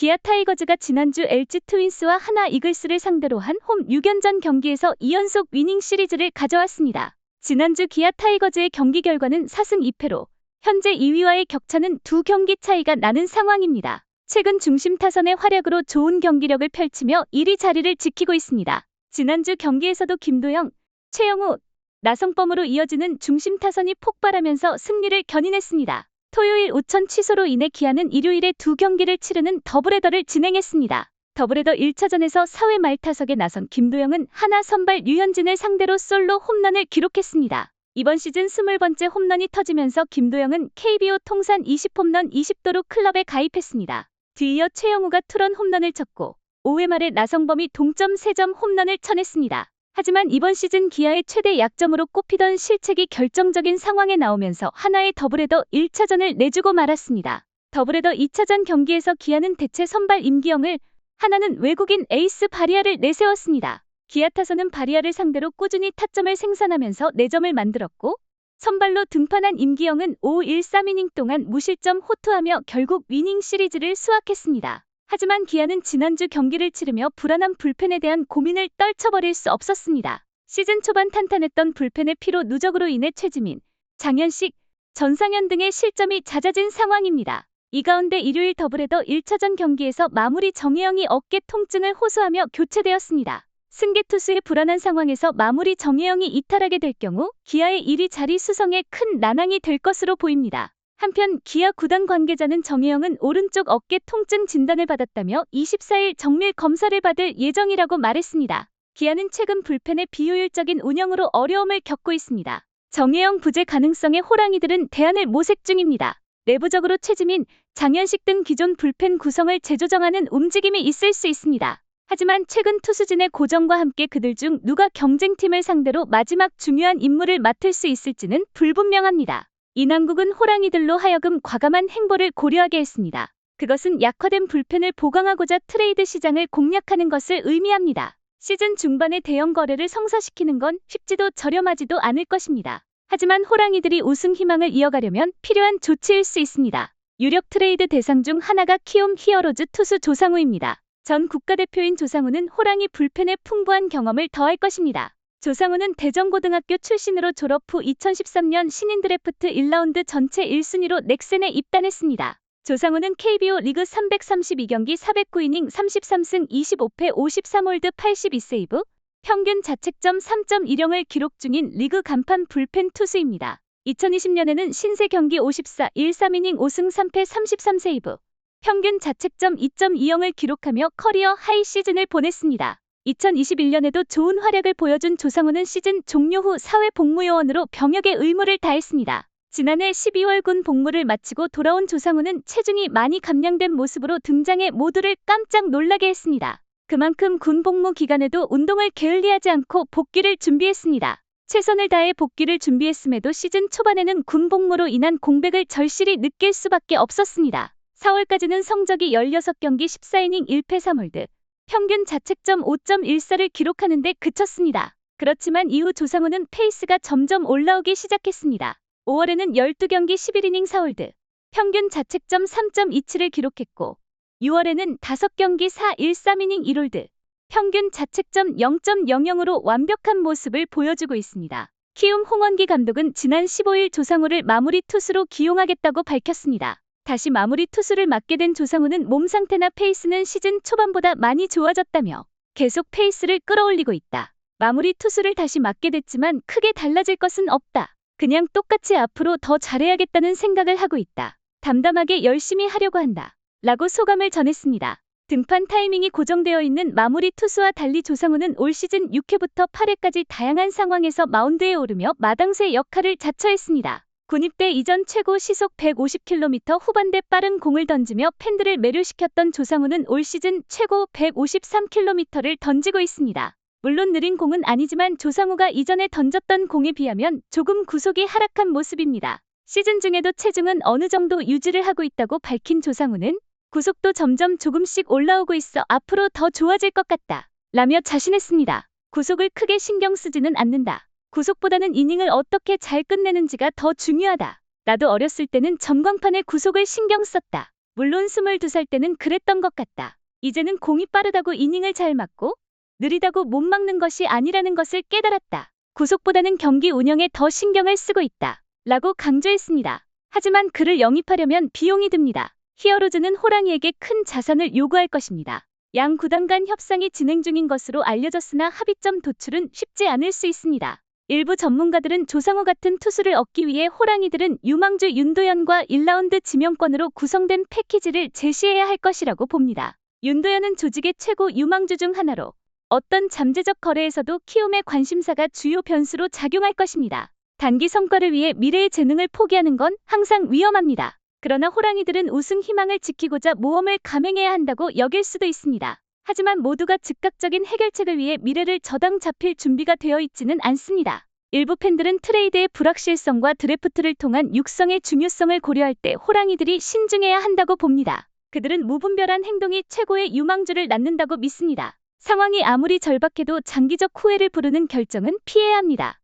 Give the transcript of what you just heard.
기아 타이거즈가 지난주 LG 트윈스와 하나 이글스를 상대로 한 홈 6연전 경기에서 2연속 위닝 시리즈를 가져왔습니다. 지난주 기아 타이거즈의 경기 결과는 4승 2패로 현재 2위와의 격차는 2경기 차이가 나는 상황입니다. 최근 중심 타선의 활약으로 좋은 경기력을 펼치며 1위 자리를 지키고 있습니다. 지난주 경기에서도 김도영, 최영우, 나성범으로 이어지는 중심 타선이 폭발하면서 승리를 견인했습니다. 토요일 우천 취소로 인해 기아는 일요일에 2경기를 치르는 더블헤더를 진행했습니다. 더블헤더 1차전에서 4회 말 타석에 나선 김도영은 하나 선발 류현진을 상대로 솔로 홈런을 기록했습니다. 이번 시즌 20번째 홈런이 터지면서 김도영은 KBO 통산 20홈런 20도루 클럽에 가입했습니다. 뒤이어 최영우가 투런 홈런을 쳤고 5회 말에 나성범이 동점 3점 홈런을 쳐냈습니다. 하지만 이번 시즌 기아의 최대 약점으로 꼽히던 실책이 결정적인 상황에 나오면서 하나의 더블헤더 1차전을 내주고 말았습니다. 더블헤더 2차전 경기에서 기아는 대체 선발 임기영을, 하나는 외국인 에이스 바리아를 내세웠습니다. 기아 타선은 바리아를 상대로 꾸준히 타점을 생산하면서 4점을 만들었고 선발로 등판한 임기영은 5-1-3이닝 동안 무실점 호투하며 결국 위닝 시리즈를 수확했습니다. 하지만 기아는 지난주 경기를 치르며 불안한 불펜에 대한 고민을 떨쳐버릴 수 없었습니다. 시즌 초반 탄탄했던 불펜의 피로 누적으로 인해 최지민, 장현식, 전상현 등의 실점이 잦아진 상황입니다. 이 가운데 일요일 더블헤더 1차전 경기에서 마무리 정혜영이 어깨 통증을 호소하며 교체되었습니다. 승계 투수의 불안한 상황에서 마무리 정혜영이 이탈하게 될 경우 기아의 1위 자리 수성에 큰 난항이 될 것으로 보입니다. 한편 기아 구단 관계자는 정혜영은 오른쪽 어깨 통증 진단을 받았다며 24일 정밀 검사를 받을 예정이라고 말했습니다. 기아는 최근 불펜의 비효율적인 운영으로 어려움을 겪고 있습니다. 정혜영 부재 가능성에 호랑이들은 대안을 모색 중입니다. 내부적으로 최지민, 장현식 등 기존 불펜 구성을 재조정하는 움직임이 있을 수 있습니다. 하지만 최근 투수진의 고정과 함께 그들 중 누가 경쟁팀을 상대로 마지막 중요한 임무를 맡을 수 있을지는 불분명합니다. 이남국은 호랑이들로 하여금 과감한 행보를 고려하게 했습니다. 그것은 약화된 불펜을 보강하고자 트레이드 시장을 공략하는 것을 의미합니다. 시즌 중반에 대형 거래를 성사시키는 건 쉽지도 저렴하지도 않을 것입니다. 하지만 호랑이들이 우승 희망을 이어가려면 필요한 조치일 수 있습니다. 유력 트레이드 대상 중 하나가 키움 히어로즈 투수 조상우입니다. 전 국가대표인 조상우는 호랑이 불펜에 풍부한 경험을 더할 것입니다. 조상우는 대전고등학교 출신으로 졸업 후 2013년 신인 드래프트 1라운드 전체 1순위로 넥센에 입단했습니다. 조상우는 KBO 리그 332경기 409이닝 33승 25패 53홀드 82세이브, 평균 자책점 3.10을 기록 중인 리그 간판 불펜 투수입니다. 2020년에는 신세 경기 54, 1-3이닝 5승 3패 33세이브, 평균 자책점 2.20을 기록하며 커리어 하이 시즌을 보냈습니다. 2021년에도 좋은 활약을 보여준 조상우는 시즌 종료 후 사회 복무요원으로 병역의 의무를 다했습니다. 지난해 12월 군 복무를 마치고 돌아온 조상우는 체중이 많이 감량된 모습으로 등장해 모두를 깜짝 놀라게 했습니다. 그만큼 군 복무 기간에도 운동을 게을리하지 않고 복귀를 준비했습니다. 최선을 다해 복귀를 준비했음에도 시즌 초반에는 군 복무로 인한 공백을 절실히 느낄 수밖에 없었습니다. 4월까지는 성적이 16경기 14이닝 1패 3홀드, 평균 자책점 5.14를 기록하는 데 그쳤습니다. 그렇지만 이후 조상우는 페이스가 점점 올라오기 시작했습니다. 5월에는 12경기 11이닝 4홀드, 평균 자책점 3.27을 기록했고 6월에는 5경기 4-1-3이닝 1홀드, 평균 자책점 0.00으로 완벽한 모습을 보여주고 있습니다. 키움 홍원기 감독은 지난 15일 조상우를 마무리 투수로 기용하겠다고 밝혔습니다. 다시 마무리 투수를 맡게 된 조상우는 몸 상태나 페이스는 시즌 초반보다 많이 좋아졌다며 계속 페이스를 끌어올리고 있다. 마무리 투수를 다시 맡게 됐지만 크게 달라질 것은 없다. 그냥 똑같이 앞으로 더 잘해야겠다는 생각을 하고 있다. 담담하게 열심히 하려고 한다. 라고 소감을 전했습니다. 등판 타이밍이 고정되어 있는 마무리 투수와 달리 조상우는 올 시즌 6회부터 8회까지 다양한 상황에서 마운드에 오르며 마당새 역할을 자처했습니다. 군입대 이전 최고 시속 150km 후반대 빠른 공을 던지며 팬들을 매료시켰던 조상우는 올 시즌 최고 153km를 던지고 있습니다. 물론 느린 공은 아니지만 조상우가 이전에 던졌던 공에 비하면 조금 구속이 하락한 모습입니다. 시즌 중에도 체중은 어느 정도 유지를 하고 있다고 밝힌 조상우는 구속도 점점 조금씩 올라오고 있어 앞으로 더 좋아질 것 같다 라며 자신했습니다. 구속을 크게 신경 쓰지는 않는다. 구속보다는 이닝을 어떻게 잘 끝내는지가 더 중요하다. 나도 어렸을 때는 전광판에 구속을 신경 썼다. 물론 22살 때는 그랬던 것 같다. 이제는 공이 빠르다고 이닝을 잘 맞고 느리다고 못 막는 것이 아니라는 것을 깨달았다. 구속보다는 경기 운영에 더 신경을 쓰고 있다. 라고 강조했습니다. 하지만 그를 영입하려면 비용이 듭니다. 히어로즈는 호랑이에게 큰 자산을 요구할 것입니다. 양 구단 간 협상이 진행 중인 것으로 알려졌으나 합의점 도출은 쉽지 않을 수 있습니다. 일부 전문가들은 조상우 같은 투수를 얻기 위해 호랑이들은 유망주 윤도현과 1라운드 지명권으로 구성된 패키지를 제시해야 할 것이라고 봅니다. 윤도현은 조직의 최고 유망주 중 하나로 어떤 잠재적 거래에서도 키움의 관심사가 주요 변수로 작용할 것입니다. 단기 성과를 위해 미래의 재능을 포기하는 건 항상 위험합니다. 그러나 호랑이들은 우승 희망을 지키고자 모험을 감행해야 한다고 여길 수도 있습니다. 하지만 모두가 즉각적인 해결책을 위해 미래를 저당 잡힐 준비가 되어 있지는 않습니다. 일부 팬들은 트레이드의 불확실성과 드래프트를 통한 육성의 중요성을 고려할 때 호랑이들이 신중해야 한다고 봅니다. 그들은 무분별한 행동이 최고의 유망주를 낳는다고 믿습니다. 상황이 아무리 절박해도 장기적 후회를 부르는 결정은 피해야 합니다.